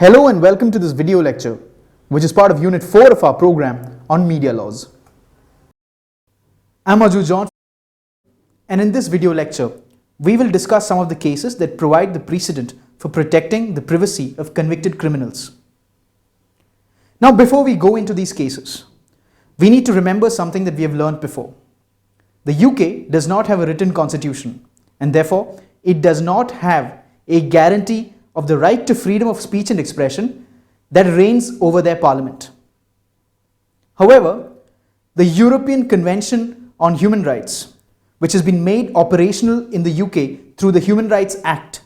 Hello and welcome to this video lecture, which is part of Unit 4 of our program on media laws. I'm Ajju John, and in this video lecture, we will discuss some of the cases that provide the precedent for protecting the privacy of convicted criminals. Now, before we go into these cases, we need to remember something that we have learned before. The UK does not have a written constitution, and therefore, it does not have a guarantee of the right to freedom of speech and expression that reigns over their parliament. However, the European Convention on Human Rights, which has been made operational in the UK through the Human Rights Act,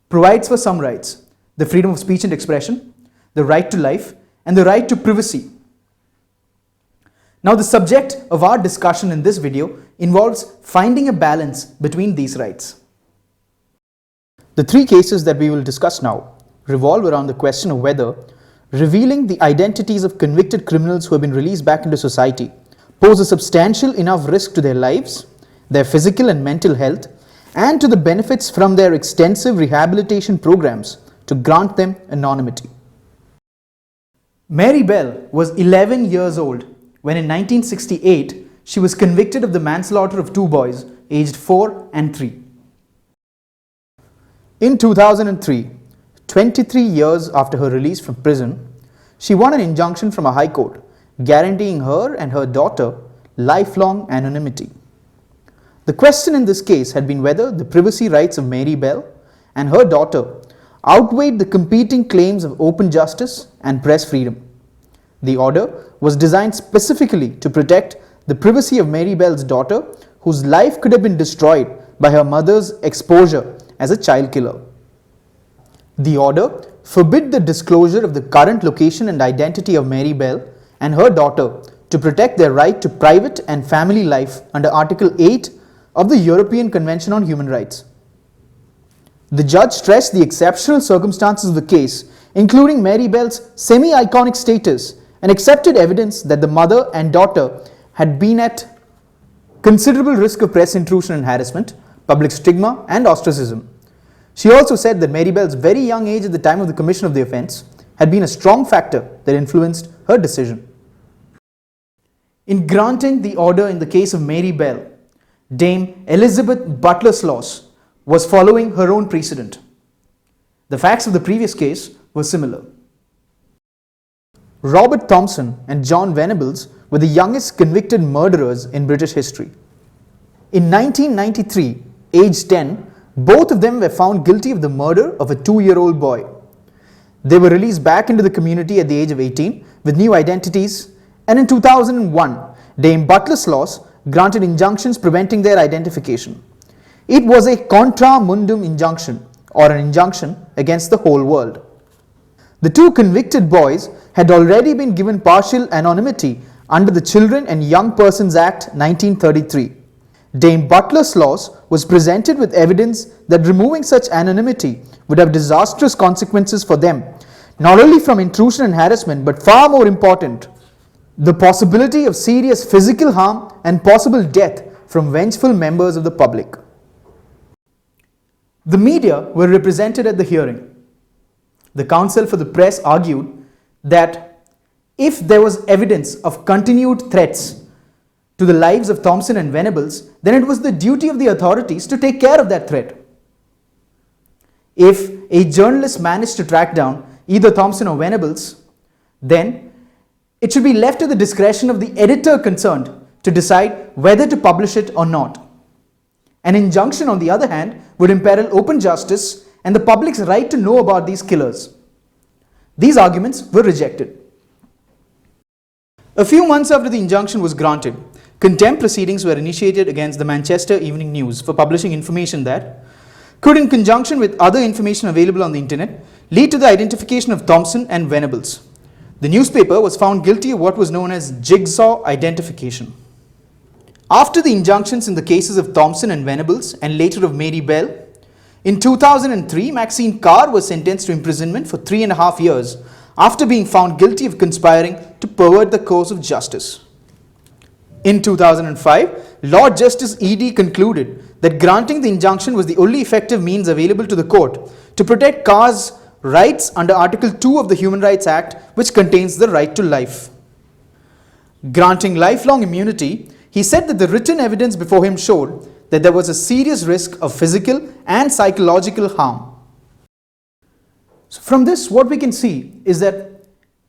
provides for some rights: the freedom of speech and expression, the right to life, and the right to privacy. Now, the subject of our discussion in this video involves finding a balance between these rights. The three cases that we will discuss now revolve around the question of whether revealing the identities of convicted criminals who have been released back into society pose a substantial enough risk to their lives, their physical and mental health, and to the benefits from their extensive rehabilitation programs to grant them anonymity. Mary Bell was 11 years old when in 1968 she was convicted of the manslaughter of two boys aged 4 and 3. In 2003, 23 years after her release from prison, she won an injunction from a high court guaranteeing her and her daughter lifelong anonymity. The question in this case had been whether the privacy rights of Mary Bell and her daughter outweighed the competing claims of open justice and press freedom. The order was designed specifically to protect the privacy of Mary Bell's daughter, whose life could have been destroyed by her mother's exposure as a child killer. The order forbid the disclosure of the current location and identity of Mary Bell and her daughter to protect their right to private and family life under Article 8 of the European Convention on Human Rights. The judge stressed the exceptional circumstances of the case, including Mary Bell's semi-iconic status, and accepted evidence that the mother and daughter had been at considerable risk of press intrusion and harassment, public stigma, and ostracism. She also said that Mary Bell's very young age at the time of the commission of the offence had been a strong factor that influenced her decision. In granting the order in the case of Mary Bell, Dame Elizabeth Butler-Sloss was following her own precedent. The facts of the previous case were similar. Robert Thompson and John Venables were the youngest convicted murderers in British history. In 1993, aged 10, both of them were found guilty of the murder of a 2-year-old boy. They were released back into the community at the age of 18 with new identities, and in 2001, Dame Butler-Sloss granted injunctions preventing their identification. It was a contra mundum injunction, or an injunction against the whole world. The two convicted boys had already been given partial anonymity under the Children and Young Persons Act 1933. Dame Butler-Sloss was presented with evidence that removing such anonymity would have disastrous consequences for them, not only from intrusion and harassment, but far more important, the possibility of serious physical harm and possible death from vengeful members of the public. The media were represented at the hearing. The counsel for the press argued that if there was evidence of continued threats to the lives of Thompson and Venables, then it was the duty of the authorities to take care of that threat. If a journalist managed to track down either Thompson or Venables, then it should be left to the discretion of the editor concerned to decide whether to publish it or not. An injunction, on the other hand, would imperil open justice and the public's right to know about these killers. These arguments were rejected. A few months after the injunction was granted, contempt proceedings were initiated against the Manchester Evening News for publishing information that could, in conjunction with other information available on the internet, lead to the identification of Thompson and Venables. The newspaper was found guilty of what was known as jigsaw identification. After the injunctions in the cases of Thompson and Venables and later of Mary Bell, in 2003, Maxine Carr was sentenced to imprisonment for 3.5 years after being found guilty of conspiring to pervert the course of justice. In 2005, Lord Justice E.D. concluded that granting the injunction was the only effective means available to the court to protect Carr's rights under Article 2 of the Human Rights Act, which contains the right to life. Granting lifelong immunity, he said that the written evidence before him showed that there was a serious risk of physical and psychological harm. So from this, what we can see is that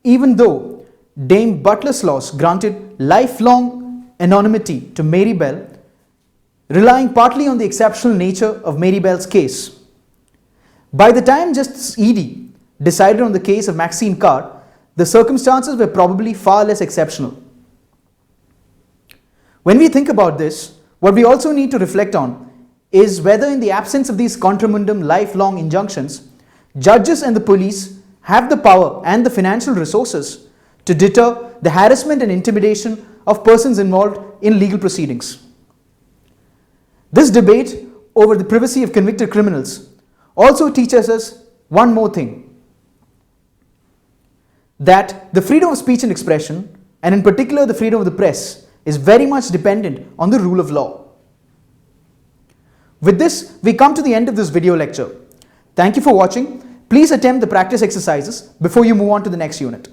even though Dame Butler-Sloss granted lifelong anonymity to Mary Bell, relying partly on the exceptional nature of Mary Bell's case, by the time Justice Eadie decided on the case of Maxine Carr, the circumstances were probably far less exceptional. When we think about this, what we also need to reflect on is whether, in the absence of these contra mundum lifelong injunctions, judges and the police have the power and the financial resources to deter the harassment and intimidation of persons involved in legal proceedings. This debate over the privacy of convicted criminals also teaches us one more thing, that the freedom of speech and expression, and in particular the freedom of the press, is very much dependent on the rule of law. With this, we come to the end of this video lecture. Thank you for watching. Please attempt the practice exercises before you move on to the next unit.